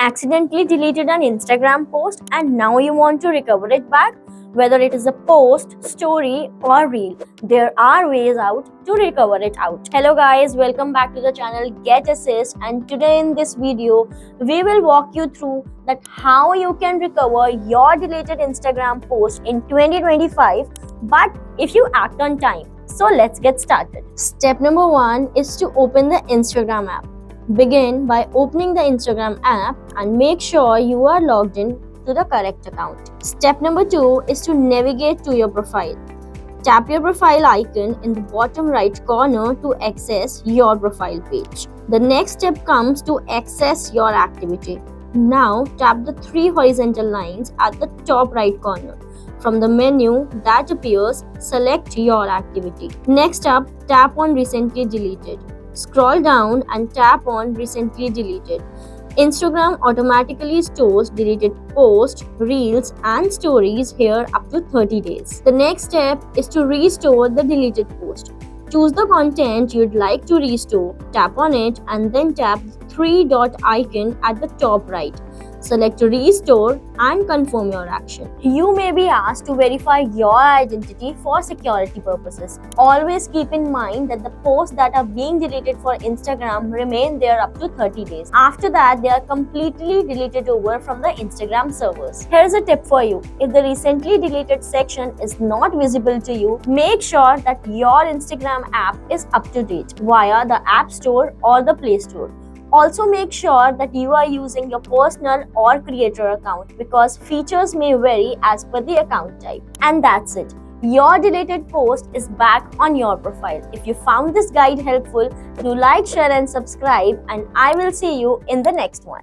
accidentally deleted an Instagram post and now you want to recover it back? Whether it is a post, story or reel, there are ways out to recover it out. Hello guys, welcome back to the channel GetAssist, and today in this video we will walk you through that how you can recover your deleted Instagram post in 2025, but if you act on time. So let's get started. Step number 1 is to open the Instagram app. Begin by opening the Instagram app and make sure you are logged in to the correct account. Step number 2 is to navigate to your profile. Tap your profile icon in the bottom right corner to access your profile page. The next step comes to access your activity. Now tap the 3 horizontal lines at the top right corner. From the menu that appears, select your activity. Next up, tap on Recently Deleted. Scroll down and tap on Recently Deleted. Instagram automatically stores deleted posts, reels, and stories here up to 30 days. The next step is to restore the deleted post. Choose the content you'd like to restore, tap on it, and then tap the 3-dot icon at the top right. Select Restore and confirm your action. You may be asked to verify your identity for security purposes. Always keep in mind that the posts that are being deleted for Instagram remain there up to 30 days. After that, they are completely deleted over from the Instagram servers. Here's a tip for you. If the recently deleted section is not visible to you, make sure that your Instagram app is up to date via the App Store or the Play Store. Also make sure that you are using your personal or creator account because features may vary as per the account type. And that's it. Your deleted post is back on your profile. If you found this guide helpful, do like, share and subscribe, and I will see you in the next one.